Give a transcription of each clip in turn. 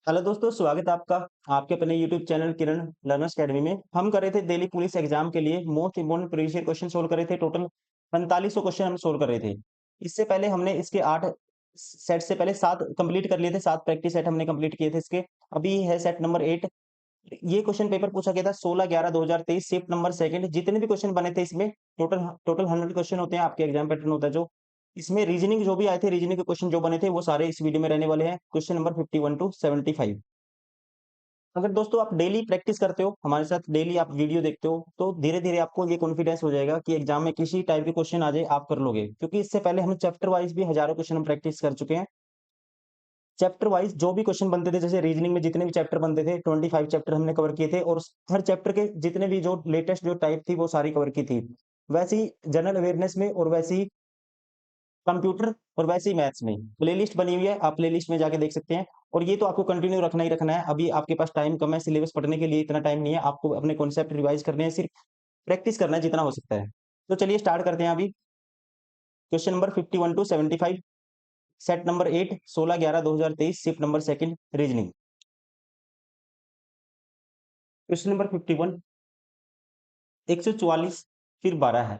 Hello दोस्तों, स्वागत है आपका आपके अपने यूट्यूब चैनल किरण लर्नर्स अकेडमी में। हम कर रहे थे दिल्ली पुलिस एग्जाम के लिए most important previous year question solve कर रहे थे। टोटल 4500 क्वेश्चन हम सोल्व कर रहे थे। इससे पहले हमने इसके 8 सेट से पहले 7 कंप्लीट कर लिए थे। 7 प्रैक्टिस सेट हमने कंप्लीट किए थे इसके। अभी है सेट नंबर 8। ये क्वेश्चन पेपर पूछा गया था 16/11/2023 शिफ्ट नंबर सेकंड। जितने भी क्वेश्चन बने थे इसमें टोटल टोटल 100 क्वेश्चन होते हैं। आपके एग्जाम पैटर्न होता है जो इसमें रीजनिंग जो भी आए थे, रीजनिंग के क्वेश्चन जो बने थे वो सारे इस वीडियो में रहने वाले हैं। Question number 51 to 75। अगर दोस्तों आप डेली प्रैक्टिस करते हो हमारे साथ, डेली आप वीडियो देखते हो, तो धीरे-धीरे आपको ये कॉन्फिडेंस हो जाएगा कि एग्जाम में किसी टाइप के क्वेश्चन आ जाए आप कर लोगे। क्योंकि इससे पहले हम चैप्टर वाइज़ भी हज़ारों क्वेश्चन हम प्रैक्टिस कर चुके हैं। चैप्टर वाइज़ जो भी क्वेश्चन बनते थे, जैसे रीजनिंग में जितने भी चैप्टर बनते थे 25 चैप्टर हमने कवर किए थे, और हर चैप्टर के जितने भी जो लेटेस्ट जो टाइप थी वो सारी कवर की थी। वैसे ही जनरल अवेयरनेस में और वैसे ही कंप्यूटर और वैसे ही मैथ्स में प्लेलिस्ट बनी हुई है, आप प्लेलिस्ट में जाके देख सकते हैं। और ये तो आपको कंटिन्यू रखना ही रखना है। अभी आपके पास टाइम कम है, सिलेबस पढ़ने के लिए इतना टाइम नहीं है। आपको अपने कॉन्सेप्ट रिवाइज़ करने हैं, सिर्फ प्रैक्टिस करना है जितना हो सकता है। तो चलिए स्टार्ट करते हैं अभी। Question number 51 to 75, set number 8, 16/11/2023 shift number second, reasoning. Question number 51, 144 फिर 12 है।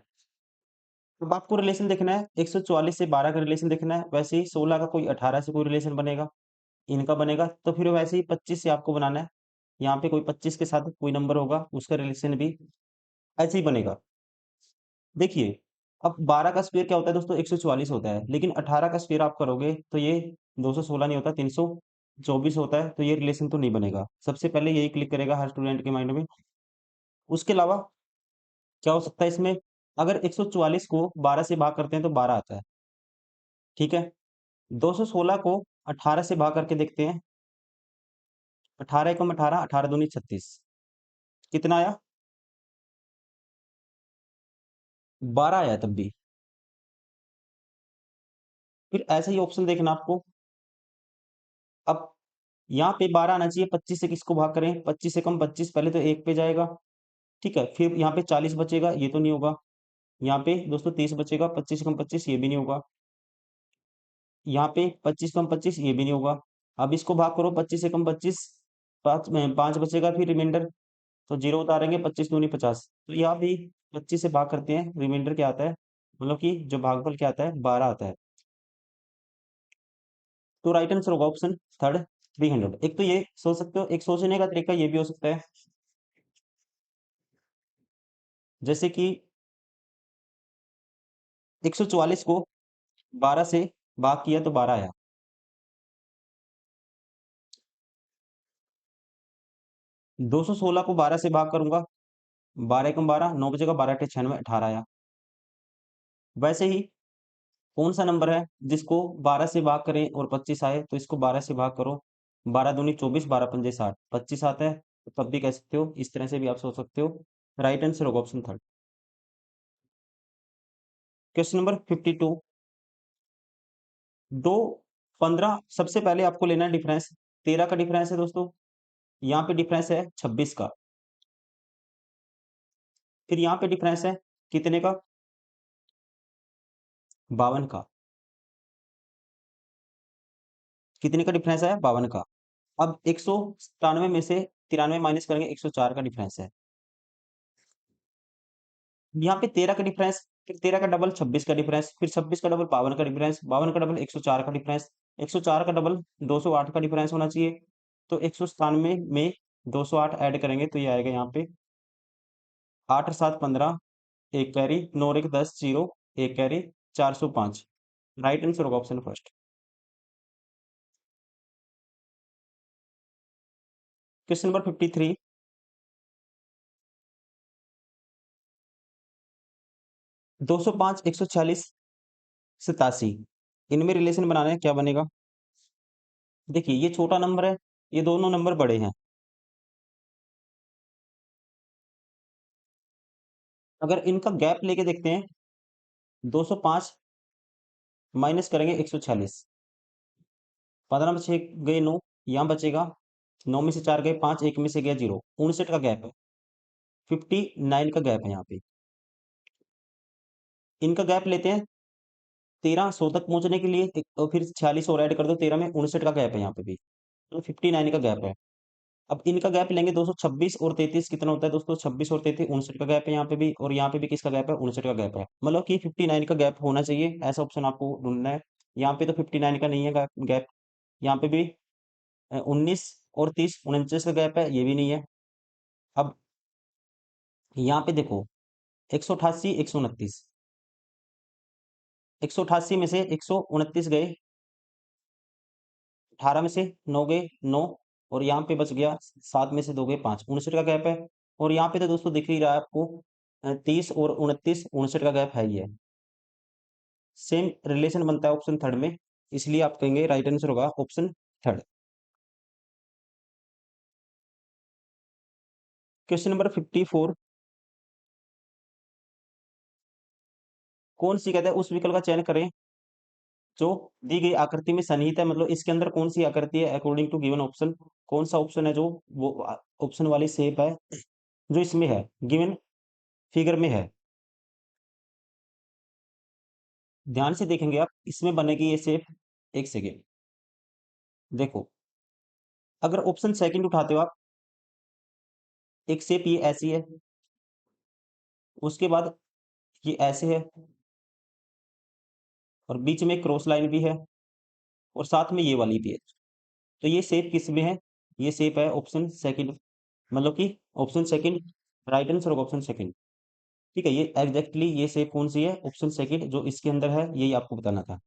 अब आपको रिलेशन देखना है, 144 से 12 का रिलेशन देखना है। वैसे ही 16 का कोई 18 से कोई रिलेशन बनेगा, इनका बनेगा, तो फिर वैसे ही 25 से आपको बनाना है। यहाँ पे कोई 25 के साथ कोई नंबर होगा, उसका रिलेशन भी ऐसे ही बनेगा। देखिए, अब 12 का स्क्वायर क्या होता है दोस्तों? 144 होता है, लेकिन 18 का स्क्वायर आप करोगे तो ये 216 नहीं होता, 324 होता है, तो ये रिलेशन तो नहीं बनेगा। सबसे पहले यही क्लिक करेगा हर स्टूडेंट के माइंड में। उसके अलावा क्या हो सकता है इसमें? अगर 144 को 12 से भाग करते हैं तो 12 आता है, ठीक है? 216 को 18 से भाग करके देखते हैं। 18 एकम 18, 18 दूनी 36, कितना आया? 12 आया तब भी। फिर ऐसा ही ऑप्शन देखना आपको। अब यहाँ पे 12 आना चाहिए, 25 से किसको भाग करें? 25 से कम 25 पहले तो 1 पे जाएगा, ठीक है? फिर यहाँ पे 40 बचेगा, ये तो नहीं होगा। यहाँ पे दोस्तों 30 बचेगा, 25 से कम 25 ये भी नहीं होगा। यहाँ पे 25 कम 25 ये भी नहीं होगा। अब इसको भाग करो 25 से कम 25, 5 बचेगा फिर रिमाइंडर, तो 0 उतारेंगे, 25 दूनी 50। तो यहाँ भी 25 से भाग करते हैं, रिमाइंडर क्या आता है? मतलब कि जो भागफल क्या आता है? 12 आता है। तो राइट आंसर होगा ऑप्शन थर्ड, 300। एक तो ये सोच सकते हो, एक सोचने का तरीका ये भी हो सकता है, जैसे कि 144 को 12 से भाग किया तो 12 आया। 216 को 12 से भाग करूंगा, 12 एकम 12, 9 बचेगा, 12 अट्ठे 96, 18 आया। वैसे ही कौन सा नंबर है जिसको 12 से भाग करें और 25 आए? तो इसको 12 से भाग करो, 12 दूनी 24, 12 पंजे 60, 25 आता है, तो तब भी कह सकते हो, इस तरह से भी आप सोच सकते हो। राइट आंसर होगा ऑप्शन थर्ड। क्वेश्चन नंबर 52, दो 15, सबसे पहले आपको लेना है डिफरेंस। 13 का डिफरेंस है दोस्तों, यहाँ पे डिफरेंस है 26 का, फिर यहाँ पे डिफरेंस है कितने का? 52 का। कितने का डिफरेंस है? 52 का। अब 197 में से 93 माइनस करेंगे, 104 का डिफरेंस है। यहाँ पे 13 का डिफरेंस, फिर 13 का डबल 26 का डिफरेंस, फिर 26 का डबल 52 का डिफरेंस, 52 का डबल 104 का डिफरेंस, 104 का डबल 208 का डिफरेंस होना चाहिए। तो 197 में 208 ऐड करेंगे तो ये आएगा यहाँ पे 8 और 7 15, एक कैरी, 9 और 1 10, 0, एक कैरी, 405। राइट आंसर होगा ऑप्शन फर्स्ट। क्वेश्चन नंबर 53, 205, 146, 87, इनमें रिलेशन बनाना है, क्या बनेगा? देखिए ये छोटा नंबर है, ये दोनों नंबर बड़े हैं। अगर इनका गैप लेके देखते हैं, 205 माइनस करेंगे 146, 15 में 6 गए 9, यहाँ बचेगा 9 में से 4 गए 5, 1 में से गया 0, 59 का गैप है, 59 का गैप है यहाँ पे। इनका गैप लेते हैं 13 100 तक पहुंचने के लिए और फिर 46 और ऐड कर दो 13 में, 59 का गैप है यहाँ पे भी। तो 59 का गैप है। अब इनका गैप लेंगे 226 और 33 कितना होता है दोस्तों? 26 और 33 59 का गैप है यहाँ पे भी, और यहाँ पे भी किसका गैप है? 59 का गैप है। मतलब कि 59 का गैप होना चाहिए, ऐसा ऑप्शन आपको ढूंढना है। यहाँ पे तो 59 का नहीं है गैप। यहाँ पे भी 19 और 30 49 का गैप है, ये भी नहीं है। अब यहाँ पे देखो 188 129, 188 में से 129 गए, 18 में से 9 गए 9, और यहाँ पे बच गया 7 में से 2 गए 5, 59 का गैप है। और यहाँ पे तो दोस्तों दिख ही रहा है आपको 30 और 29 59 का गैप है ही है। सेम रिलेशन बनता है ऑप्शन थर्ड में, इसलिए आप कहेंगे राइट आंसर होगा ऑप्शन थर्ड। क्वेश्चन नंबर 54, कौन सी कहते हैं उस विकल्प का चयन करें जो दी गई आकृति में सन्निहित है। मतलब इसके अंदर कौन सी आकृति है अकॉर्डिंग टू गिवन ऑप्शन, कौन सा ऑप्शन है जो वो ऑप्शन वाली शेप है जो इसमें है, गिवन फिगर में है। ध्यान से देखेंगे आप, इसमें बनेगी ये शेप। एक सेकेंड देखो, अगर ऑप्शन सेकंड उठाते हो आप, एक शेप ये ऐसी है, उसके बाद ये ऐसे है, और बीच में क्रॉस लाइन भी है, और साथ में ये वाली भी है। तो ये शेप किस में है? ये शेप है ऑप्शन सेकंड, मतलब कि ऑप्शन सेकंड राइट आंसर होगा ऑप्शन सेकंड। ठीक है, ये एग्जैक्टली ये शेप कौन सी है? ऑप्शन सेकंड जो इसके अंदर है, यही आपको बताना था।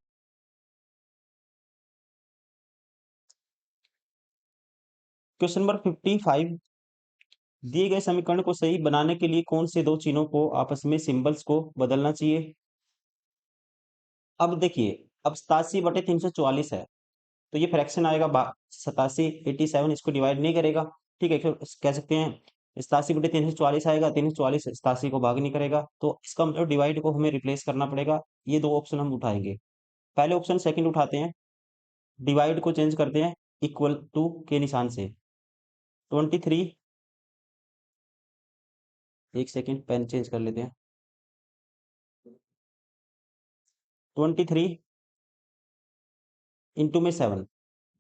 क्वेश्चन नंबर 55, दिए गए समीकरण को सही बनाने के लिए कौन से दो चिन्हों को आपस में सिंबल्स को बदलना चाहिए? अब देखिए, अब 87/344 है, तो ये फ्रैक्शन आएगा 87, 87 इसको डिवाइड नहीं करेगा। ठीक है, फिर कह सकते हैं 87/344 आएगा, 344 87 को भाग नहीं करेगा, तो इसका मतलब डिवाइड को हमें रिप्लेस करना पड़ेगा। ये दो ऑप्शन हम उठाएंगे। पहले ऑप्शन सेकंड उठाते हैं, डिवाइड को चेंज करते हैं इक्वल टू के निशान से। 23, एक सेकेंड पेन चेंज कर लेते हैं। 23 इंटू में 7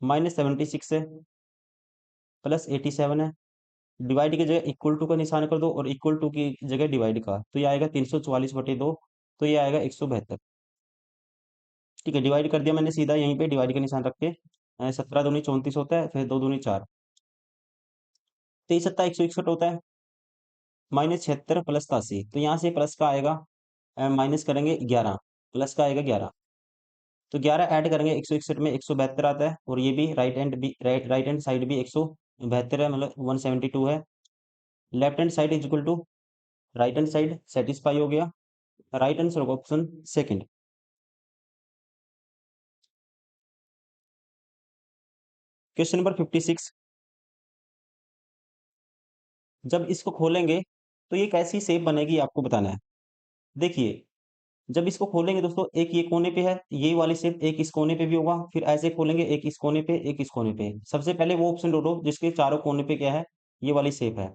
-76 है, प्लस 87 है, डिवाइड की जगह इक्वल टू का निशान कर दो, और इक्वल टू की जगह डिवाइड का, तो ये आएगा 344/2, तो ये आएगा 172। ठीक है, डिवाइड कर दिया मैंने सीधा यहीं पे डिवाइड का निशान रख के। 17 दूनी 34 होता है, फिर 2 दूनी 4, 23 सत्ता 161 होता है, -76 प्लस 87, तो यहाँ से प्लस का आएगा, माइनस करेंगे 11, प्लस का आएगा 11, तो 11 ऐड करेंगे 161 में 172 आता है, और ये भी राइट हैंड साइड भी 172 है, मतलब 172 है। Left hand side is equal to right hand side, satisfy हो गया। राइट आंसर होगा ऑप्शन सेकंड। क्वेश्चन नंबर 56, जब इसको खोलेंगे तो ये कैसी शेप बनेगी आपको बताना है। देखिए, जब इसको खोलेंगे दोस्तों, एक ये कोने पे है, ये वाली शेप एक इस कोने पे भी होगा, फिर ऐसे खोलेंगे एक इस कोने पे एक इस कोने पे। सबसे पहले वो ऑप्शन ढूंढो जिसके चारों कोने पे क्या है, ये वाली शेप है,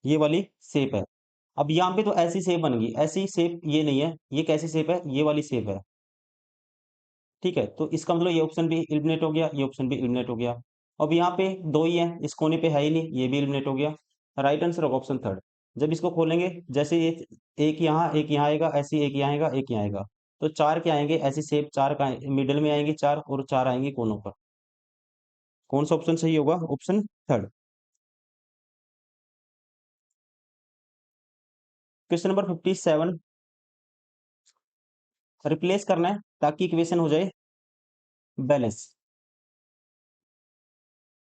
ये वाली शेप है। अब यहाँ पे तो ऐसी शेप बन गई, ऐसी शेप ये नहीं है, ये कैसी शेप है? ये वाली शेप है। ठीक है, तो इसका मतलब ये ऑप्शन भी एलिमिनेट हो गया, ये ऑप्शन भी एलिमिनेट हो गया। अब यहाँ पे दो ही है, इस कोने पे है ही नहीं, ये भी एलिमिनेट हो गया। राइट आंसर होगा ऑप्शन थर्ड। जब इसको खोलेंगे, जैसे ये एक यहाँ आएगा, ऐसी एक यहाँ आएगा, एक यहाँ आएगा, तो चार क्या आएंगे ऐसी शेप, चार का मिडल में आएंगे चार, और चार आएंगे कोनों पर। कौन सा ऑप्शन सही होगा? Option third. Question number 57, replace करना है ताकि इक्वेशन हो जाए बैलेंस।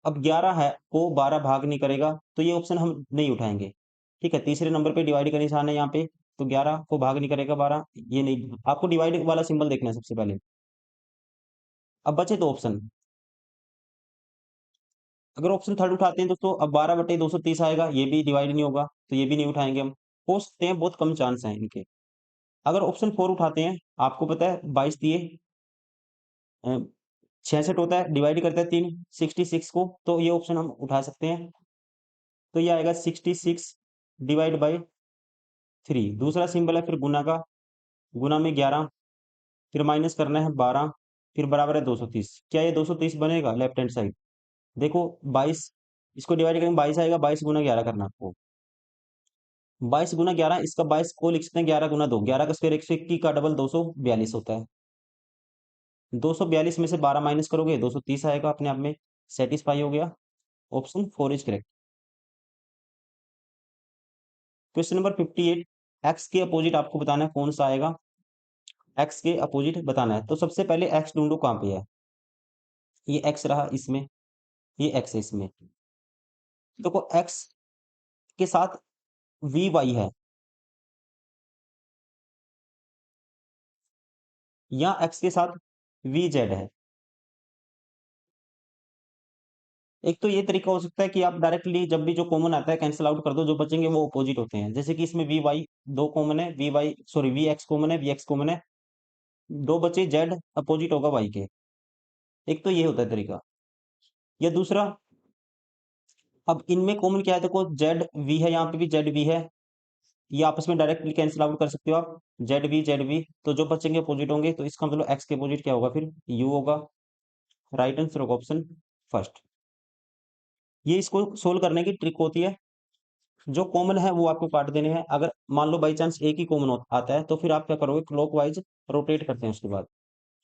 अब 11 है को 12 भाग नहीं करेगा, तो ये ऑप्शन हम नहीं उठाएंगे। ठीक है, तीसरे नंबर पे डिवाइड का निशान है यहाँ पे, तो 11 को भाग नहीं करेगा 12, ये नहीं, आपको डिवाइड वाला सिंबल देखना है सबसे पहले। अब बचे दो ऑप्शन, अगर ऑप्शन थर्ड उठाते हैं दोस्तों, अब 12/230 आएगा, ये भी डिवाइड नहीं होगा, तो ये भी नहीं उठाएंगे हम। हो सकते हैं, बहुत कम चांस है इनके। अगर ऑप्शन फोर उठाते हैं, आपको पता है 22 दिए 66 होता है, डिवाइड करता है 3 66 को, तो ये ऑप्शन हम उठा सकते हैं। तो ये आएगा 66 डिवाइड बाई 3। दूसरा सिंबल है फिर गुना का, गुना में 11, फिर माइनस करना है 12, फिर बराबर है 230। क्या ये 230 बनेगा लेफ्ट हैंड साइड? देखो 22, इसको डिवाइड करेंगे 22 आएगा, 22 गुना 11 करना आपको। 22 गुना 11, इसका 22 को लिख सकते हैं 11 गुना 2, 11 का स्क्वायर 121 का डबल 242 होता है। 242 में से 12 माइनस करोगे 230 आएगा, अपने आप में सेटिस्फाई हो गया। Option 4 is correct. Question number 58, x के अपोजिट आपको बताना है कौन सा आएगा। एक्स के अपोजिट बताना है, तो सबसे पहले एक्स ढूंढो कहाँ पे है। ये एक्स रहा इसमें, ये एक्स है इसमें। देखो एक्स के साथ वी वाई है, या एक्स के साथ वी जेड है। एक तो ये तरीका हो सकता है कि आप डायरेक्टली जब भी जो कॉमन आता है कैंसिल आउट कर दो, जो बचेंगे वो अपोजिट होते हैं। जैसे कि इसमें वी वाई दो कॉमन है, V Y sorry V X common है, वी एक्स कॉमन है, दो बचे जेड अपोजिट होगा वाई के। एक तो ये होता है तरीका, या दूसरा, अब इनमें कॉमन क्या है, देखो जेड वी है, यहाँ पे भी जेड वी है, ये आपस में डायरेक्टली कैंसिल आउट कर सकते हो आप, जेड वी, तो जो बचेंगे अपोजिट होंगे, तो इसका मतलब एक्स के अपोजिट क्या होगा, फिर यू होगा। राइट आंसर होगा ऑप्शन फर्स्ट। ये इसको सोल्व करने की ट्रिक होती है, जो कॉमन है वो आपको काट देने हैं। अगर मान लो बाई चांस एक ही कॉमन आता है, तो फिर आप क्या करोगे, क्लॉकवाइज रोटेट करते हैं। उसके बाद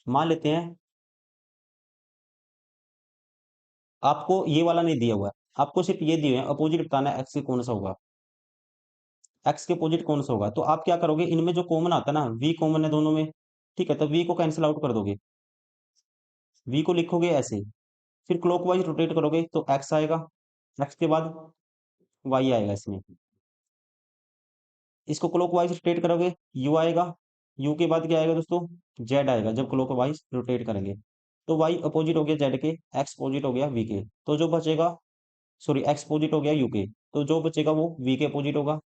मान लेते हैं आपको ये वाला नहीं दिया हुआ है, आपको सिर्फ ये दिए हैं, अपोजिट बताना है एक्स के कौन सा होगा, एक्स के अपोजिट कौन सा होगा। तो आप क्या करोगे, इनमें जो कॉमन आता है ना, वी कॉमन है दोनों में, ठीक है, तो वी को कैंसिल आउट कर दोगे, वी को लिखोगे ऐसे, फिर क्लॉकवाइज रोटेट करोगे तो एक्स आएगा, एक्स के बाद वाई आएगा इसमें, इसको क्लॉकवाइज रोटेट करोगे यू आएगा, यू के बाद क्या आएगा दोस्तों, जेड आएगा जब क्लॉकवाइज रोटेट करेंगे। तो वाई अपोजिट हो गया जेड के, एक्स अपोजिट हो गया वी के, तो जो बचेगा, सॉरी एक्स अपोजिट हो गया यू के, तो जो बचेगा वो वी के अपोजिट होगा।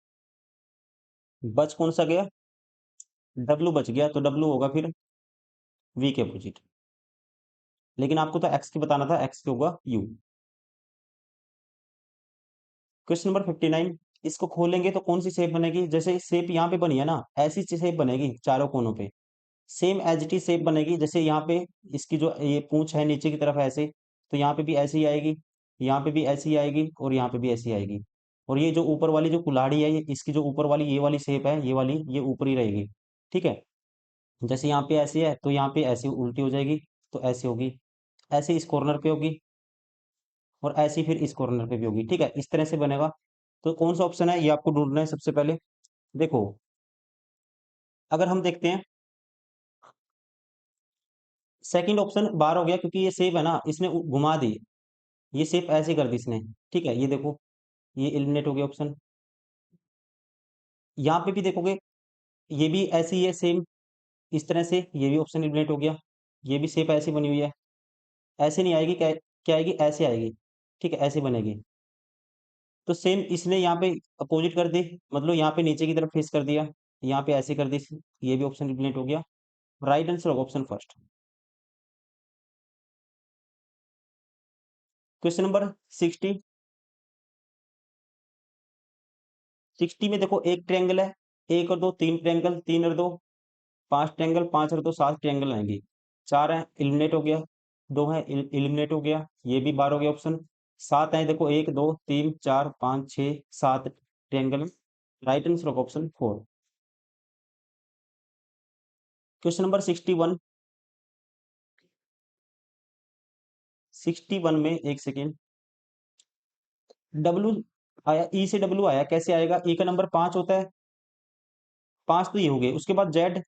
बच कौन सा गया, डब्लू बच गया, तो डब्लू होगा फिर वी के अपोजिट। लेकिन आपको तो एक्स के बताना था, एक्स के होगा यू। क्वेश्चन नंबर 59, इसको खोलेंगे तो कौन सी शेप बनेगी, जैसे शेप यहाँ पे बनी है ना, ऐसी शेप बनेगी चारों कोनों पे, same as it is shape बनेगी। जैसे यहाँ पे इसकी जो ये पूंछ है नीचे की तरफ ऐसे, तो यहाँ पे भी ऐसी ही आएगी, यहाँ पे भी ऐसी ही आएगी, और यहाँ पे भी ऐसी आएगी। और ये जो ऊपर वाली जो कुल्हाड़ी है, ये इसकी जो ऊपर वाली ये वाली शेप है, ये वाली ये ऊपर ही रहेगी, ठीक है। जैसे यहाँ पे ऐसी है, तो यहाँ पे ऐसी उल्टी हो जाएगी, तो ऐसी होगी, ऐसे इस कॉर्नर पे होगी, और ऐसी फिर इस कॉर्नर पे भी होगी, ठीक है, इस तरह से बनेगा। तो कौन सा ऑप्शन है ये आपको ढूंढना है सबसे पहले। देखो अगर हम देखते हैं, सेकंड ऑप्शन बार हो गया, क्योंकि ये शेप है ना, इसने घुमा दी, ये शेप ऐसे कर दी इसने, ठीक है, ये देखो ये एलिमिनेट हो गया ऑप्शन। यहाँ पे भी देखोगे, ये भी ऐसी ही है सेम, इस तरह से ये भी ऑप्शन एलिमिनेट हो गया, ये भी शेप ऐसी बनी हुई है, ऐसे नहीं आएगी, क्या क्या आएगी, ऐसे आएगी, ठीक है, ऐसे बनेगी। तो सेम इसने यहाँ पे अपोजिट कर दी, मतलब यहाँ पे नीचे की तरफ फेस कर दिया, यहाँ पे ऐसे कर दी, ये भी ऑप्शन एलिमिनेट हो गया। राइट आंसर होगा ऑप्शन फर्स्ट। क्वेश्चन नंबर 60, 60 में देखो एक ट्रायंगल है, एक और दो तीन ट्रायंगल, तीन और दो पांच ट्रायंगल, पांच और दो सात ट्रायंगल आएंगे, चार है एलिमिनेट हो गया, दो है एलिमिनेट हो गया, ये भी बार हो गया ऑप्शन। सात है, देखो एक दो तीन चार पाँच छः सात ट्रायंगल। राइट आंसर होगा ऑप्शन फोर। क्वेश्चन नंबर 61, 61 में एक सेकेंड, डब्लू आया, ई से डब्लू आया, कैसे आएगा, ई का नंबर पांच होता है, पांच तो ये हो गए, उसके बाद जेड,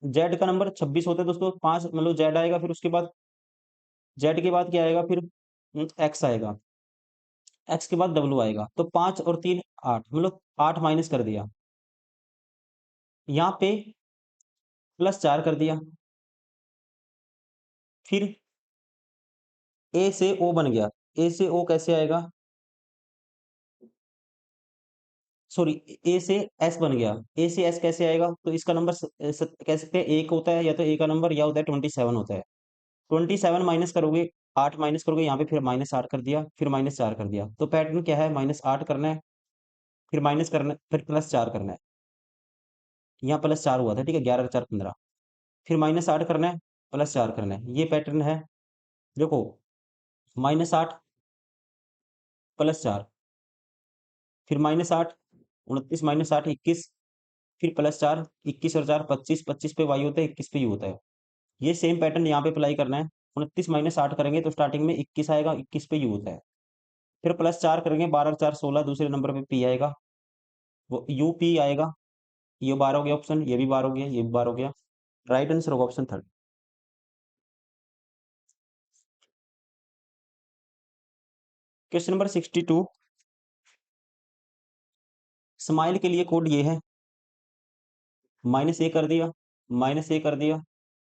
जेड का नंबर 26 होता है दोस्तों, पांच मतलब जेड आएगा, फिर उसके बाद जेड के बाद क्या आएगा, फिर एक्स आएगा, एक्स के बाद डब्लू आएगा, तो पांच और तीन आठ, मतलब आठ माइनस कर दिया, यहाँ पे प्लस चार कर दिया, फिर ए से ओ बन गया, ए से ओ कैसे आएगा, सॉरी ए से एस बन गया, ए से एस कैसे आएगा, तो इसका नंबर कह सकते हैं एक होता है, या तो ए का नंबर या होता है 27 होता है। 27 माइनस करोगे, आठ माइनस करोगे, यहाँ पे फिर माइनस आठ कर दिया, फिर माइनस चार कर दिया, तो पैटर्न क्या है, माइनस आठ करना है, फिर माइनस करना है, फिर प्लस चार करना है। यहाँ प्लस चार हुआ था, ठीक है, 11 4 15। फिर -8 करना है, +4 करना है। ये पैटर्न है। देखो, -8 +4, फिर -8, 29 -8 21, फिर +4, 21 और 4 25, 25 पे y होता है, 21 पे u होता है। ये सेम पैटर्न यहाँ पे अप्लाई करना है। 29 -8 करेंगे तो स्टार्टिंग में 21 आएगा, 21 पे u होता है। फिर +4 करेंगे, 12 और 4 16, दूसरे नंबर पे p आएगा, वो UP आएगा। ये 12 हो गया ऑप्शन, ये भी 12 हो गया, ये भी 12 हो गया। राइट आंसर होगा option third. Question number 62, smile के लिए कोड ये है, -a कर दिया, -a कर दिया,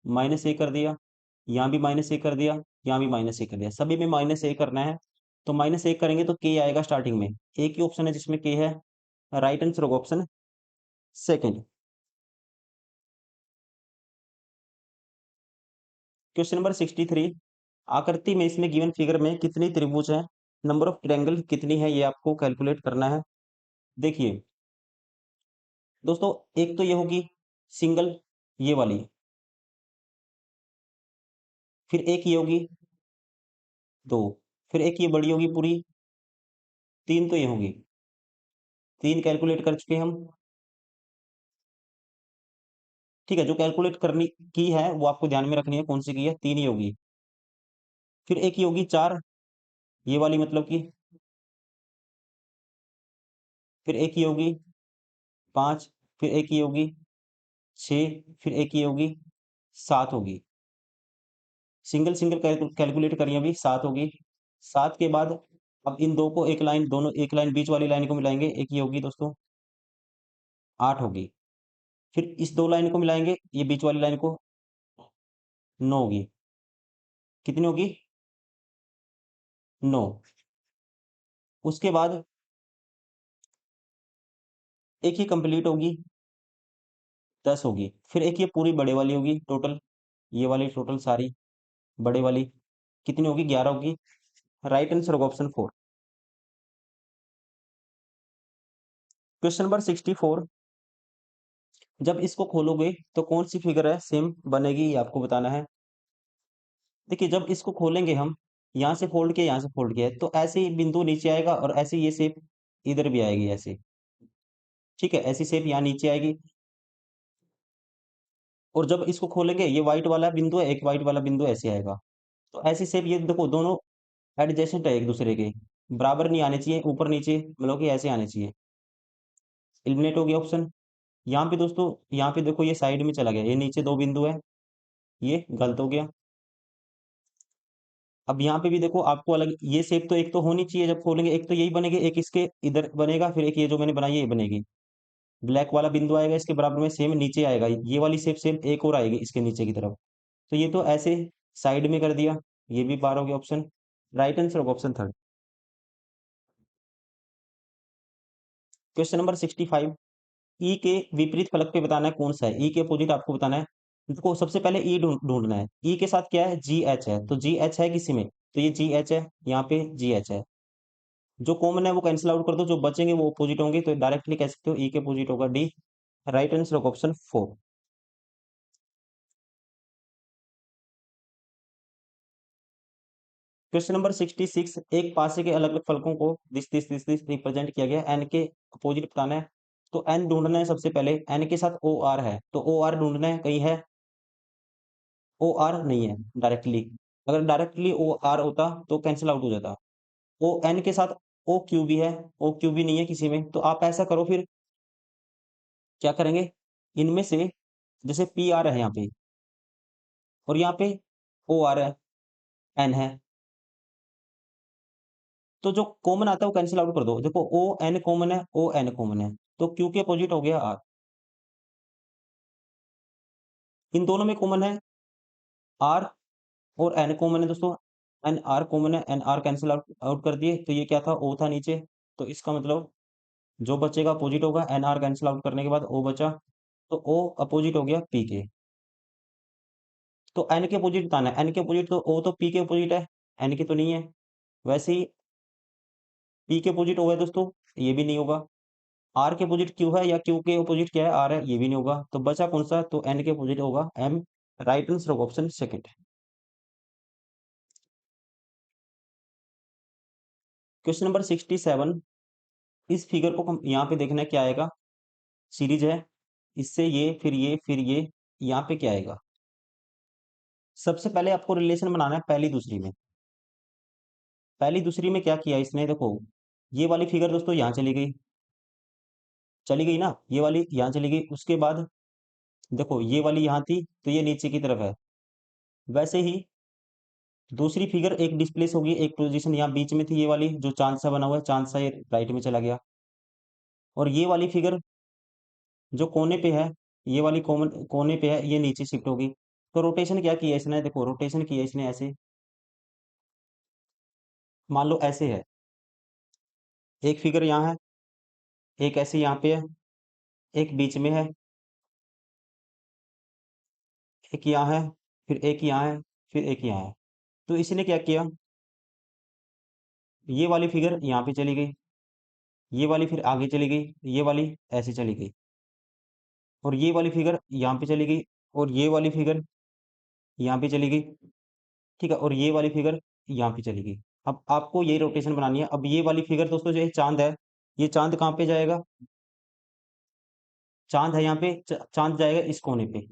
-a कर दिया, यहाँ भी -a कर दिया, यहाँ भी -a कर दिया, सभी में -a करना है। तो -a करेंगे तो k आएगा स्टार्टिंग में। एक ही ऑप्शन है जिसमें k है। राइट आंसर होगा ऑप्शन सेकंड। क्वेश्चन नंबर 63, आकृति में इसमें गिवन फिगर में कितनी त्रिभुज है, नंबर ऑफ ट्रायंगल कितनी है, ये आपको कैलकुलेट करना है। देखिए दोस्तों, एक तो ये होगी सिंगल, ये वाली, फिर एक ये होगी, दो, फिर एक ये बड़ी होगी पूरी, तीन तो ये होगी। तीन कैलकुलेट कर चुके हम। ठीक है, जो कैलकुलेट करनी की है वो आपको ध्यान में रखनी है, कौन सी की है, तीन ही होगी। फिर एक ही होगी चार, ये वाली मतलब की, फिर एक ही होगी पांच, फिर एक ही होगी छः, फिर एक ही होगी सात होगी। सिंगल सिंगल कैलकुलेट करिए, अभी सात होगी। सात के बाद अब इन दो को एक लाइन, दोनों एक लाइन बीच वाली लाइन को मिलाएंगे, एक ही होगी दोस्तों, आठ होगी। फिर इस दो लाइन को मिलाएंगे, ये बीच वाली लाइन को, नौ होगी। कितनी होगी, नौ। उसके बाद एक ही कंप्लीट होगी, 10 होगी। फिर एक ये पूरी बड़े वाली होगी टोटल, ये वाली टोटल सारी बड़े वाली कितनी होगी, 11 होगी। राइट आंसर होगा ऑप्शन 4। क्वेश्चन नंबर 64, जब इसको खोलोगे तो कौन सी फिगर है सेम बनेगी, ये आपको बताना है। देखिए, जब इसको खोलेंगे हम, यहाँ से फोल्ड किया, यहाँ से फोल्ड किया है, तो ऐसे ही बिंदु नीचे आएगा और ऐसे ये शेप इधर भी आएगी ऐसे। ठीक है, ऐसी शेप यहाँ नीचे आएगी। और जब इसको खोलेंगे, ये व्हाइट वाला बिंदु है, एक व्हाइट वाला बिंदु ऐसे आएगा। तो ऐसी शेप, ये देखो दोनों एडजेसेंट है एक दूसरे के, बराबर नहीं आने चाहिए, ऊपर नीचे मतलब कि ऐसे आने चाहिए। एलिमिनेट हो गया ऑप्शन। यहाँ पे दोस्तों, यहाँ पे देखो ये साइड में चला गया, ये नीचे दो बिंदु है, ये गलत हो गया। अब यहाँ पे भी देखो, आपको अलग ये शेप तो एक तो होनी चाहिए, जब खोलेंगे एक तो यही बनेगी, एक इसके इधर बनेगा, फिर एक ये जो मैंने बनाई है ये बनेगी। ब्लैक वाला बिंदु आएगा इसके बराबर में, सेम नीचे आएगा ये वाली शेप, सेम एक और आएगी इसके नीचे की तरफ। तो ये तो ऐसे साइड में कर दिया, ये भी पार हो गया ऑप्शन। राइट आंसर होगा ऑप्शन थर्ड। क्वेश्चन नंबर 65, ई के विपरीत फलक पे बताना है कौन सा है, ई के अपोजिट आपको बताना है। देखो, सबसे पहले ई ढूंढना है। ई के साथ क्या है, जी एच है, तो जी एच है किसी में, तो ये जी एच है, यहाँ पे जी एच है। जो कॉमन है वो कैंसिल आउट कर दो, जो बचेंगे वो अपोजिट होंगे, तो डायरेक्टली कह सकते हो ई के अपोजिट होगा डी। राइट आंसर होगा ऑप्शन 4। क्वेश्चन नंबर 66, एक पासे के अलग अलग फलकों को दिस रिप्रेजेंट किया गया, एन के अपोजिट बताना है। तो एन ढूंढना है, सबसे पहले एन के साथ ओ आर है, तो ओ आर ढूंढना है, कहीं है, ओ आर नहीं है डायरेक्टली। अगर डायरेक्टली ओ आर होता तो कैंसिल आउट हो जाता। ओ एन के साथ ओ क्यू भी है, ओ क्यू भी नहीं है किसी में, तो आप ऐसा करो फिर, क्या करेंगे, इनमें से जैसे पी आर है यहाँ पे, और यहाँ पे ओ आर है, एन है, तो जो कॉमन आता है वो कैंसिल आउट कर दो। देखो, ओ एन कॉमन है, ओ एन कॉमन है, तो क्यू के अपोजिट हो गया आर। इन दोनों में कॉमन है आर, और एन कॉमन है दोस्तों, एन आर कॉमन है, N R cancel out out कर दिए, तो ये क्या था, ओ था नीचे। तो इसका मतलब जो बचेगा अपोजिट होगा, एन आर कैंसिल आउट करने के बाद ओ बचा, तो ओ अपोजिट हो गया पी के। तो एन के अपोजिट बताना है, एन के अपोजिट तो ओ तो पी के अपोजिट है, एन के तो नहीं है। वैसे ही पी के अपोजिट ओ है दोस्तों, ये भी नहीं होगा। आर के अपोजिट क्यू है, या क्यू के अपोजिट क्या है, आर है, ये भी नहीं होगा। तो बचा कौन सा, तो एन के अपोजिट होगा एम। राइट आंसर होगा ऑप्शन सेकंड। क्वेश्चन नंबर 67, इस फिगर को हम यहाँ पे देखना है क्या आएगा, सीरीज है, इससे ये फिर ये फिर ये, यहाँ पे क्या आएगा। सबसे पहले आपको रिलेशन बनाना है पहली दूसरी में। पहली दूसरी में क्या किया इसने, देखो ये वाली फिगर दोस्तों यहाँ चली गई ना, ये वाली यहाँ चली गई, उसके बाद देखो ये वाली यहाँ थी तो ये नीचे की तरफ है। वैसे ही दूसरी फिगर एक डिस्प्लेस होगी, एक पोजीशन यहाँ बीच में थी, ये वाली जो चांद सा बना हुआ है, चांद सा ये राइट में चला गया। और ये वाली फिगर जो कोने पे है, ये वाली कॉमन कोने पे है, ये नीचे शिफ्ट होगी। तो रोटेशन क्या किया इसने, देखो रोटेशन किया इसने ऐसे, मान लो ऐसे है, एक फिगर यहाँ है, एक ऐसे यहाँ पे है, एक बीच में है, एक यहाँ है, फिर एक यहाँ है, फिर एक यहाँ है। तो इसने क्या किया, ये वाली फिगर यहाँ पे चली गई, ये वाली फिर आगे चली गई, ये वाली ऐसे चली गई, और ये वाली फिगर यहाँ पे चली गई, और ये वाली फिगर यहाँ पे चली गई, ठीक है, और ये वाली फिगर यहाँ पे चली गई। अब आपको ये रोटेशन बनानी है। अब ये वाली फिगर दोस्तों जो है चांद है, ये चांद कहाँ पे जाएगा, चांद है यहाँ पे, चांद जाएगा इस कोने पे,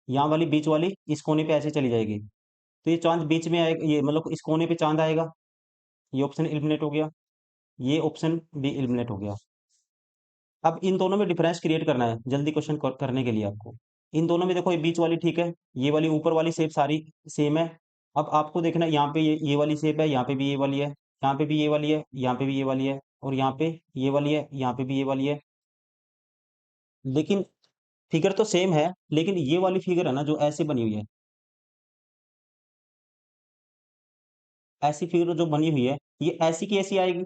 यहाँ वाली बीच वाली इस कोने पे ऐसे चली जाएगी। तो ये चांद बीच में आएगा, ये मतलब इस कोने पे चांद आएगा, ये ऑप्शन एलिमिनेट हो गया, ये ऑप्शन भी एलिमिनेट हो गया। अब इन दोनों में डिफरेंस क्रिएट करना है जल्दी क्वेश्चन करने के लिए आपको। इन दोनों में देखो ये बीच वाली ठीक है, ये वाली ऊपर वाली शेप सारी सेम है। अब आपको देखना है यहाँ पे ये वाली शेप है, यहाँ पे भी ये वाली है, यहाँ पे भी ये वाली है, यहाँ पे भी ये वाली है, और यहाँ पे ये वाली है, यहाँ पे भी ये वाली है। लेकिन फिगर तो सेम है, लेकिन ये वाली फिगर है ना जो ऐसे बनी हुई है, ऐसी फिगर जो बनी हुई है, ये ऐसी की ऐसी आएगी।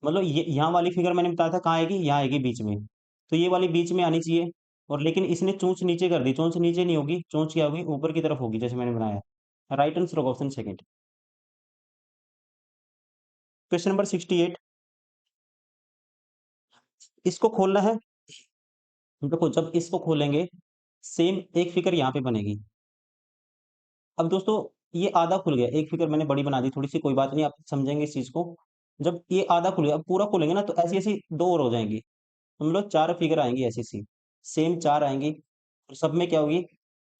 मतलब ये यहाँ वाली फिगर मैंने बताया था कहाँ आएगी, यहाँ आएगी बीच में। तो ये वाली बीच में आनी चाहिए, और लेकिन इसने चोंच नीचे कर दी, चोंच नीचे नहीं होगी, चोंच क्या होगी, ऊपर की तरफ होगी, जैसे मैंने बनाया। राइट आंसर होगा ऑप्शन सेकंड। क्वेश्चन नंबर 68, इसको खोलना है। देखो जब इसको खोलेंगे, सेम एक फिगर यहाँ पे बनेगी। अब दोस्तों ये आधा खुल गया, एक फिगर मैंने बड़ी बना दी थोड़ी सी, कोई बात नहीं, आप समझेंगे इस चीज को। जब ये आधा खुल गया, अब पूरा खोलेंगे ना तो ऐसी ऐसी दो और हो जाएंगी, हम लोग चार फिगर आएंगी ऐसी सी, सेम चार आएंगी, और सब में क्या होगी,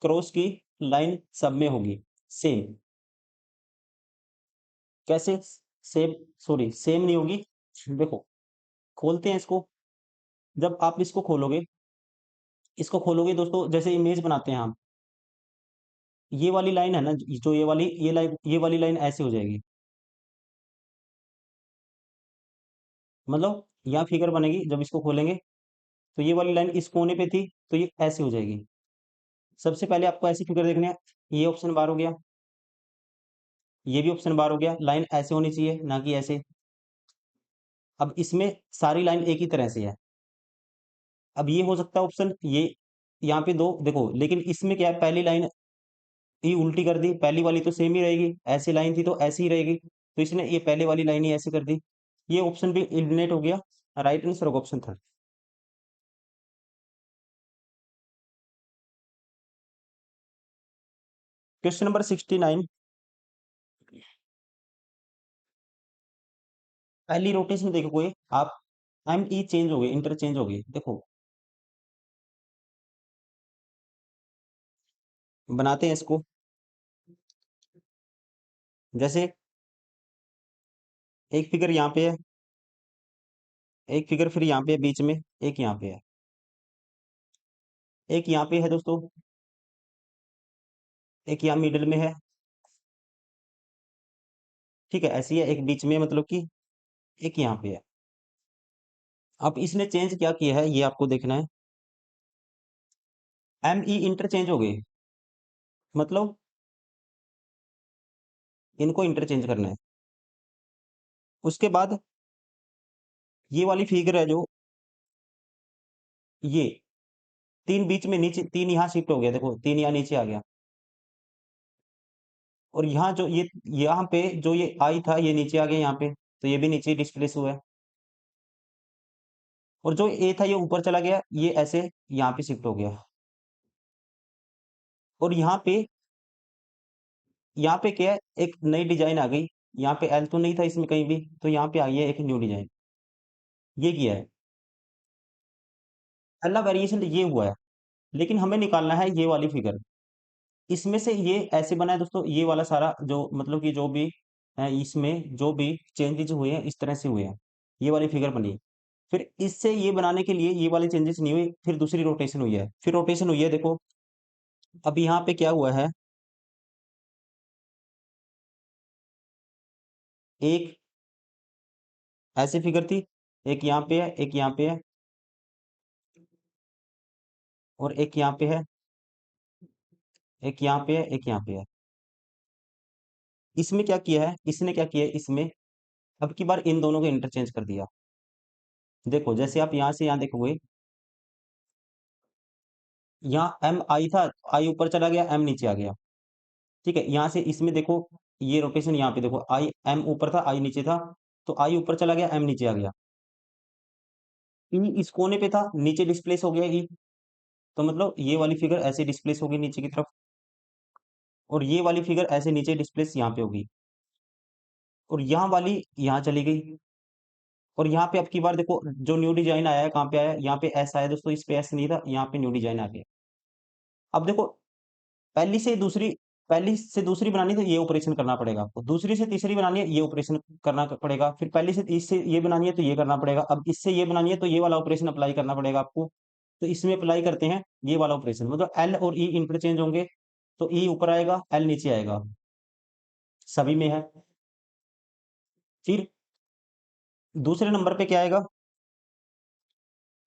क्रॉस की लाइन सब में होगी सेम। कैसे, सेम, सॉरी सेम नहीं होगी। देखो खोलते हैं इसको, जब आप इसको खोलोगे दोस्तों, जैसे इमेज बनाते हैं हम, ये वाली लाइन है ना, जो ये वाली लाइन ऐसे हो जाएगी। मतलब यहाँ फिगर बनेगी, जब इसको खोलेंगे तो ये वाली लाइन इस कोने पे थी, तो ये ऐसे हो जाएगी। सबसे पहले आपको ऐसी फिगर देखनी है, ये ऑप्शन बार हो गया, ये भी ऑप्शन बार हो गया, लाइन ऐसे होनी चाहिए ना कि ऐसे। अब इसमें सारी लाइन एक ही तरह से है। अब ये हो सकता है ऑप्शन, ये यहाँ पे दो देखो, लेकिन इसमें क्या है, पहली लाइन ये उल्टी कर दी, पहली वाली तो सेम ही रहेगी, ऐसी लाइन थी तो ऐसी ही रहेगी, तो इसने ये पहले वाली लाइन ही ऐसे कर दी, ये ऑप्शन भी एलिमिनेट हो गया। राइट आंसर होगा ऑप्शन थर्ड। क्वेश्चन नंबर 69, पहली रोटेशन देखो कोई आप, एम ई चेंज हो गए, इंटरचेंज हो गए, देखो बनाते हैं इसको। जैसे एक फिगर यहाँ पे है, एक फिगर फिर यहाँ पे है बीच में, एक यहाँ पे है, एक यहाँ पे है दोस्तों, एक यहाँ मिडिल में है, ठीक है, ऐसी है, एक बीच में मतलब कि, एक यहाँ पे है। अब इसने चेंज क्या किया है ये आपको देखना है, एम ई इंटरचेंज हो गए, मतलब इनको इंटरचेंज करना है। उसके बाद ये वाली फिगर है जो, ये तीन बीच में नीचे, तीन यहाँ शिफ्ट हो गया, देखो तीन यहाँ नीचे आ गया, और यहाँ जो ये, यहाँ पे जो ये आई था ये नीचे आ गया यहाँ पे, तो ये भी नीचे डिस्प्लेस हुआ है। और जो ए था ये ऊपर चला गया, ये ऐसे यहाँ पे शिफ्ट हो गया। और यहाँ पे क्या है, एक नई डिजाइन आ गई। यहाँ पे एल तो नहीं था इसमें कहीं भी, तो यहाँ पे आई है एक न्यू डिजाइन। ये किया है, पहला वेरिएशन ये हुआ है। लेकिन हमें निकालना है ये वाली फिगर। इसमें से ये ऐसे बना है दोस्तों, ये वाला सारा जो मतलब कि जो भी इसमें जो भी चेंजेस हुए हैं इस तरह से हुए हैं, ये वाली फिगर बनी। फिर इससे ये बनाने के लिए ये वाले चेंजेस नहीं हुए, फिर दूसरी रोटेशन हुई है, फिर रोटेशन हुई है देखो। अब यहाँ पे क्या हुआ है, एक ऐसी फिगर थी, एक यहाँ पे है, एक यहाँ पे है, और एक यहाँ पे है, एक यहाँ पे है, एक यहाँ पे है। इसमें क्या किया है, इसने क्या किया है, इसमें अब की बार इन दोनों को इंटरचेंज कर दिया। देखो जैसे आप यहाँ से यहाँ देखोगे, यहाँ एम आई था, आई ऊपर चला गया, एम नीचे आ गया। ठीक है, यहाँ से इसमें देखो, ये रोटेशन यहाँ पे देखो, आई एम ऊपर था, आई नीचे था, तो आई ऊपर चला गया, एम नीचे आ गया। ई इस कोने पे था, नीचे डिस्प्लेस हो गया ई। तो मतलब ये वाली फिगर ऐसे डिस्प्लेस होगी नीचे की तरफ, और ये वाली फिगर ऐसे नीचे डिस्प्लेस यहाँ पे होगी, और यहाँ वाली यहाँ चली गई। और यहाँ पे अब की बार देखो, जो न्यू डिजाइन आया है, कहाँ पे आया है, यहाँ पे एस आया दोस्तों, इस पे एस नहीं था, यहाँ पे न्यू डिजाइन आ गया। अब देखो, पहली से दूसरी पहली से दूसरी बनानी तो ये ऑपरेशन करना पड़ेगा आपको, दूसरी से तीसरी बनानी है ये ऑपरेशन करना पड़ेगा, फिर पहली से इससे ये बनानी है तो ये करना पड़ेगा, अब इससे ये बनानी है तो ये वाला ऑपरेशन अप्लाई करना पड़ेगा आपको। तो इसमें अप्लाई करते हैं ये वाला ऑपरेशन, मतलब एल और ई इंटरचेंज होंगे, तो ई ऊपर आएगा, एल नीचे आएगा, सभी में है। फिर दूसरे नंबर पे क्या आएगा,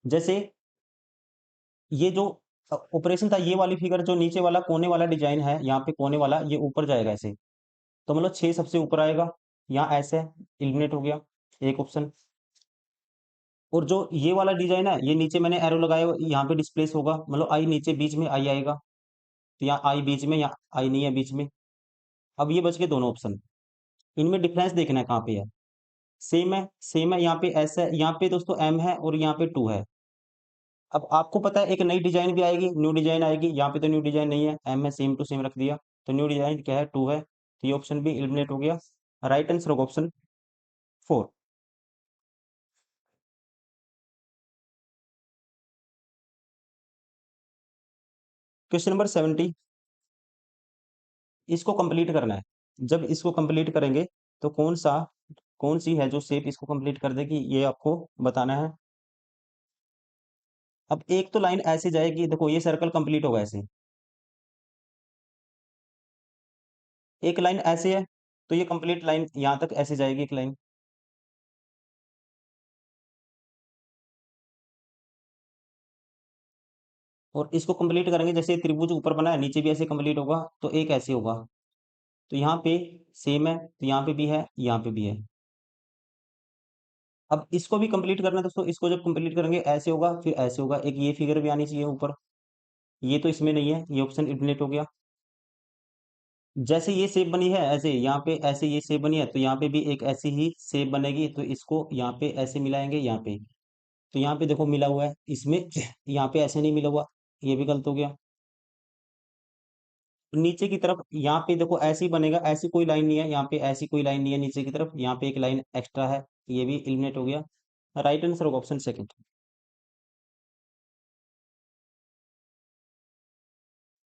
जैसे ये जो ऑपरेशन था, ये वाली फिगर जो नीचे वाला कोने वाला डिजाइन है, यहाँ पे कोने वाला ये ऊपर जाएगा ऐसे, तो मतलब 6 सबसे ऊपर आएगा, यहाँ ऐसे एलिमिनेट हो गया एक ऑप्शन। और जो ये वाला डिजाइन है, ये नीचे मैंने एरो लगाया हुआ, यहाँ पे डिस्प्लेस होगा, मतलब आई नीचे बीच में आई आएगा, तो यहाँ आई बीच में, यहाँ आई नहीं है बीच में। अब ये बच गए दोनों ऑप्शन, इनमें डिफरेंस देखना है कहाँ पे है। सेम है, सेम है, यहाँ पे ऐसा है, यहाँ पे दोस्तों एम है और यहाँ पे 2 है। अब आपको पता है एक नई डिजाइन भी आएगी, न्यू डिजाइन आएगी, यहाँ पे तो न्यू डिजाइन नहीं है, एम में सेम टू सेम रख दिया, तो न्यू डिजाइन क्या है, 2 है, तो ये ऑप्शन भी एलिमिनेट हो गया। राइट आंसर होगा ऑप्शन 4। क्वेश्चन नंबर 70, इसको कंप्लीट करना है। जब इसको कंप्लीट करेंगे तो कौन सी है जो शेप इसको कंप्लीट कर देगी, ये आपको बताना है। अब एक तो लाइन ऐसे जाएगी, देखो ये सर्कल कंप्लीट होगा ऐसे, एक लाइन ऐसे है, तो ये कंप्लीट लाइन यहाँ तक ऐसे जाएगी एक लाइन। और इसको कंप्लीट करेंगे, जैसे त्रिभुज ऊपर बना है, नीचे भी ऐसे कंप्लीट होगा, तो एक ऐसे होगा। तो यहाँ पे सेम है, तो यहाँ पे भी है, यहाँ पे भी है। अब इसको भी कंप्लीट करना है दोस्तों, इसको जब कंप्लीट करेंगे ऐसे होगा, फिर ऐसे होगा, एक ये फिगर भी आनी चाहिए ऊपर, ये तो इसमें नहीं है, ये ऑप्शन एलिमिनेट हो गया। जैसे ये शेप बनी है ऐसे, यहाँ पे ऐसे ये शेप बनी है, तो यहाँ पे भी एक ऐसी ही शेप बनेगी, तो इसको यहाँ पे ऐसे मिलाएंगे यहाँ पे, तो यहाँ पे देखो मिला हुआ है इसमें, यहाँ पे ऐसे नहीं मिला हुआ, ये भी गलत हो गया। नीचे की तरफ यहाँ पे देखो ऐसे ही बनेगा, ऐसी कोई लाइन नहीं है यहाँ पे, ऐसी कोई लाइन नहीं है नीचे की तरफ, यहाँ पे एक लाइन एक्स्ट्रा है, ये भी एलिमिनेट हो गया। राइट आंसर होगा ऑप्शन सेकंड।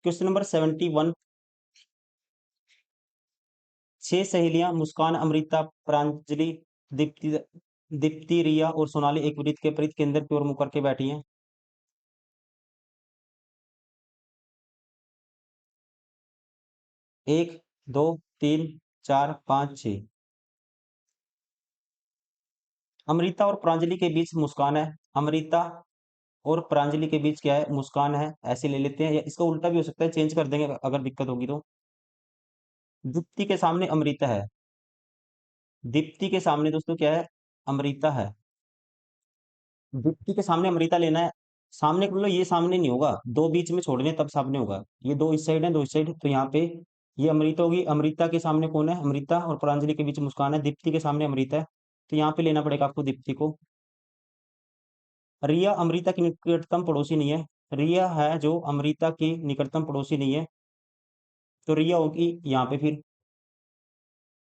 क्वेश्चन नंबर 71, 6 सहेलियां मुस्कान, अमृता, प्रांजलि, दीप्ति दीप्ति, रिया और सोनाली एक वृत्त के परिध केंद्र की ओर मुंह करके बैठी हैं। 1, 2, 3, 4, 5, 6। अमृता और प्रांजलि के बीच मुस्कान है, अमृता और प्रांजलि के बीच क्या है, मुस्कान है, ऐसे ले लेते हैं, या इसका उल्टा भी हो सकता है, चेंज कर देंगे अगर दिक्कत होगी तो। दीप्ति के सामने अमृता है, दीप्ति के सामने दोस्तों क्या है, अमृता है। दीप्ति के सामने अमृता लेना है, सामने मतलब ये सामने नहीं होगा, दो बीच में छोड़ने तब सामने होगा, ये दो इस साइड है, दो इस साइड, तो यहाँ पे ये अमृता होगी, अमृता के सामने कौन है, अमृता, और प्रांजलि के बीच मुस्कान है, दीप्ति के सामने अमृता है, तो यहाँ पे लेना पड़ेगा आपको दीप्ति को। रिया अमृता की निकटतम पड़ोसी नहीं है, रिया है जो अमृता की निकटतम पड़ोसी नहीं है, तो रिया होगी यहाँ पे, फिर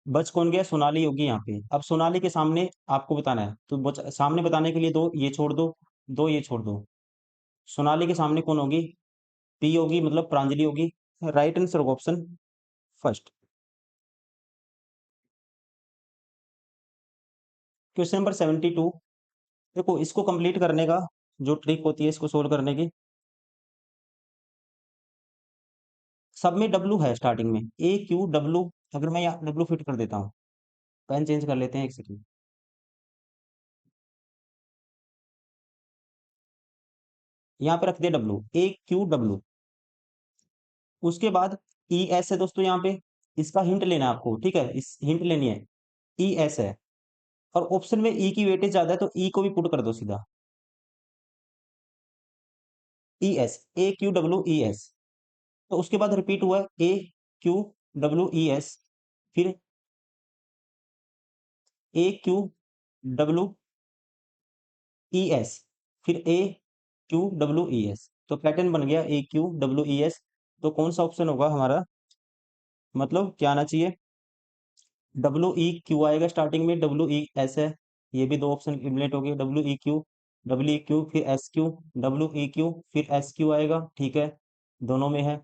बच कौन गया, सोनाली होगी यहाँ पे। अब सोनाली के सामने आपको बताना है, तो सामने बताने के लिए दो ये छोड़ दो, दो ये छोड़ दो। सोनाली के सामने कौन होगी, पी होगी, मतलब प्रांजलि होगी। राइट आंसर होगा ऑप्शन फर्स्ट। Question number 72। देखो इसको कंप्लीट करने का जो ट्रिक होती है इसको सोल्व करने की, सब में डब्लू है स्टार्टिंग में, ए क्यू डब्लू। अगर मैं यहाँ डब्लू फिट कर देता हूँ, पेन चेंज कर लेते हैं एक सेकंड। यहाँ पे रख दिया डब्लू, ए क्यू डब्लू। उसके बाद ई एस है दोस्तों यहाँ पे, इसका हिंट लेना है आपको, ठीक है, इस हिंट लेनी है। ई एस है, और ऑप्शन में ई की वेटेज ज्यादा है, तो ई को भी पुट कर दो सीधा। ई एस, ए क्यू डब्ल्यू ई एस। तो उसके बाद रिपीट हुआ ए क्यू डब्ल्यू ई एस, फिर ए क्यू डब्ल्यू ई एस, फिर ए क्यू डब्ल्यू ई एस। तो पैटर्न बन गया ए क्यू डब्ल्यू ई एस। तो कौन सा ऑप्शन होगा हमारा, मतलब क्या आना चाहिए, डब्ल्यू ई क्यू आएगा स्टार्टिंग में, डब्ल्यू ई एस है। ये भी दो ऑप्शन इलिमिनेट हो गए, डब्ल्यू ई क्यू फिर S Q, W E Q फिर एस क्यू आएगा, ठीक है, दोनों में है।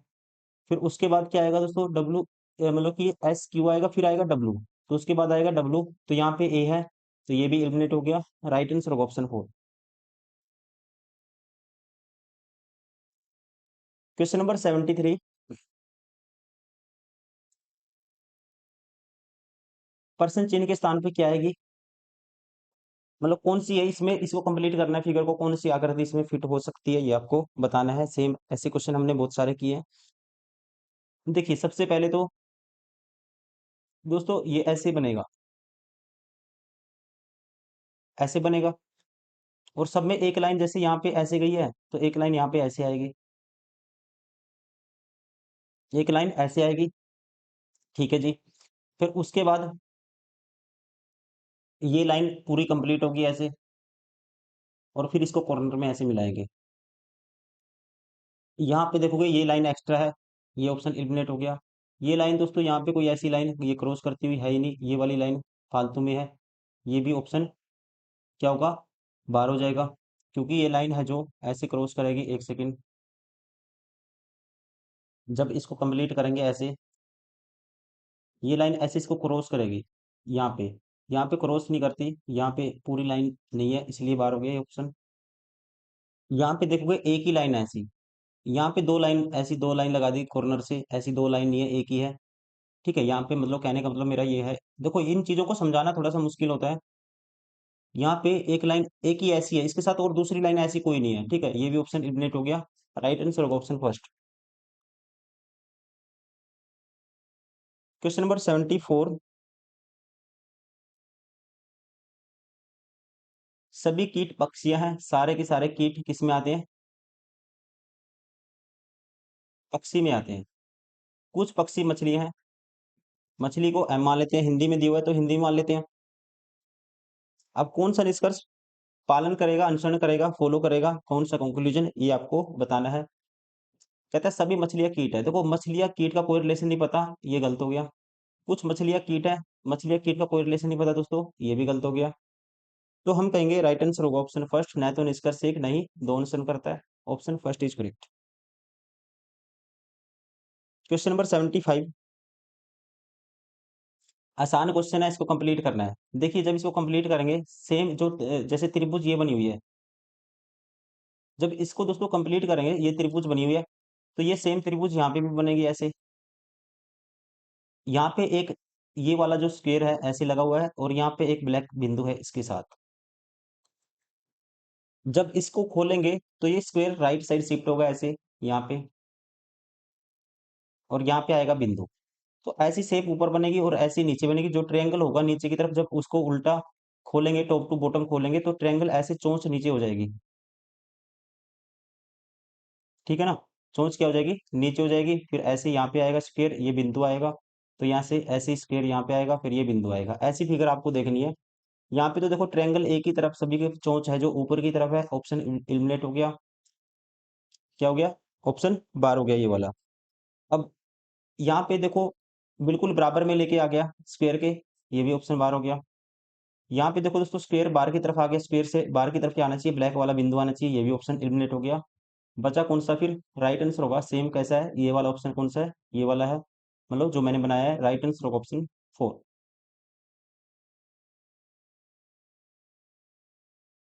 फिर उसके बाद क्या आएगा दोस्तों, डब्ल्यू, मतलब कि एस क्यू आएगा, फिर आएगा डब्ल्यू, तो उसके बाद आएगा डब्ल्यू, तो यहाँ पे ए है, तो ये भी एलिमिनेट हो गया। राइट आंसर होगा option four. Question number 73। Person चिन्ह के स्थान पे क्या आएगी, मतलब कौन सी है इसमें, इसको कंप्लीट करना है फिगर को, कौन सी आकृति इसमें फिट हो सकती है ये आपको बताना है। सेम ऐसे क्वेश्चन हमने बहुत सारे किए हैं। देखिए सबसे पहले तो दोस्तों ये ऐसे बनेगा, ऐसे बनेगा, और सब में एक लाइन जैसे यहाँ पे ऐसे गई है, तो एक लाइन यहाँ पे ऐसे आएगी, एक लाइन ऐसे आएगी, ठीक है जी। फिर उसके बाद ये लाइन पूरी कंप्लीट होगी ऐसे, और फिर इसको कॉर्नर में ऐसे मिलाएंगे। यहाँ पे देखोगे ये लाइन एक्स्ट्रा है, ये ऑप्शन एलिमिनेट हो गया। ये लाइन दोस्तों यहाँ पे कोई ऐसी लाइन ये क्रॉस करती हुई है ही नहीं, ये वाली लाइन फालतू में है। ये भी ऑप्शन क्या होगा, बार हो जाएगा, क्योंकि ये लाइन है जो ऐसे क्रॉस करेगी, एक सेकंड, जब इसको कंप्लीट करेंगे ऐसे, ये लाइन ऐसे इसको क्रॉस करेगी यहाँ पे, यहाँ पे क्रॉस नहीं करती, यहाँ पे पूरी लाइन नहीं है, इसलिए बार हो गया ये ऑप्शन। यहाँ पे देखोगे एक ही लाइन है ऐसी, यहाँ पे दो लाइन ऐसी, दो लाइन लगा दी कॉर्नर से, ऐसी दो लाइन नहीं है, एक ही है, ठीक है। यहाँ पे मतलब कहने का मतलब मेरा ये है, देखो इन चीजों को समझाना थोड़ा सा मुश्किल होता है। यहाँ पे एक लाइन एक ही ऐसी है, इसके साथ और दूसरी लाइन ऐसी कोई नहीं है, ठीक है, ये भी ऑप्शन एलिमिनेट हो गया। राइट आंसर होगा ऑप्शन फर्स्ट। Question number 74। सभी कीट पक्षियां हैं, सारे के सारे कीट किस में आते हैं, पक्षी में आते हैं। कुछ पक्षी मछलियां हैं, मछली को एम मान लेते हैं, हिंदी में दिया हुआ है तो हिंदी में मान लेते हैं। अब कौन सा निष्कर्ष पालन करेगा, अनुसरण करेगा, फॉलो करेगा, कौन सा कंक्लूजन, ये आपको बताना है। कहता है सभी मछलियां कीट है, देखो मछलियां कीट का कोई रिलेशन नहीं पता, ये गलत हो गया। कुछ मछलियां कीट है, मछलियां कीट का कोई रिलेशन नहीं पता दोस्तों, ये भी गलत हो गया। तो हम कहेंगे राइट आंसर होगा ऑप्शन फर्स्ट, न तो निष्कर्ष एक, नहीं दो अनुसरण करता है। Option first is correct. Question number 75। आसान क्वेश्चन है, इसको कंप्लीट करना है। देखिए जब इसको कंप्लीट करेंगे, सेम जो जैसे त्रिभुज ये बनी हुई है, जब इसको दोस्तों कंप्लीट करेंगे, ये त्रिभुज बनी हुई है, तो ये सेम त्रिभुज यहाँ पे भी बनेगी ऐसे। यहाँ पे एक ये वाला जो स्क्वायर है ऐसे लगा हुआ है, और यहाँ पे एक ब्लैक बिंदु है इसके साथ। जब इसको खोलेंगे तो ये स्क्वायर राइट साइड शिफ्ट होगा ऐसे यहाँ पे, और यहाँ पे आएगा बिंदु। तो ऐसी शेप ऊपर बनेगी और ऐसी नीचे बनेगी। जो ट्रायंगल होगा नीचे की तरफ, जब उसको उल्टा खोलेंगे, टॉप टू बॉटम खोलेंगे, तो ट्रायंगल ऐसे चोंच नीचे हो जाएगी, ठीक है ना। चोंच क्या हो जाएगी, नीचे हो जाएगी। फिर ऐसे यहाँ पे आएगा स्क्वायर, ये बिंदु आएगा, तो यहाँ से ऐसे स्क्वायर यहाँ पे आएगा, फिर ये बिंदु आएगा। ऐसी फिगर आपको देखनी है। यहाँ पे तो देखो ट्रायंगल एक ही तरफ सभी के चोंच है जो ऊपर की तरफ है, ऑप्शन एलिमिनेट हो गया। क्या हो गया, ऑप्शन बार हो गया ये वाला। अब यहाँ पे देखो बिल्कुल बराबर में लेके आ गया स्क्वायर के, ये भी ऑप्शन बार हो गया। यहाँ पे देखो दोस्तों स्क्वायर बार की तरफ आ गया, स्क्वायर से बार की तरफ क्या आना चाहिए, ब्लैक वाला बिंदु आना चाहिए, ये भी ऑप्शन एलिमिनेट हो गया। बचा कौन सा फिर राइट आंसर होगा, सेम कैसा है, ये वाला ऑप्शन कौन सा है, ये वाला है, मतलब जो मैंने बनाया है, राइट आंसर होगा ऑप्शन 4।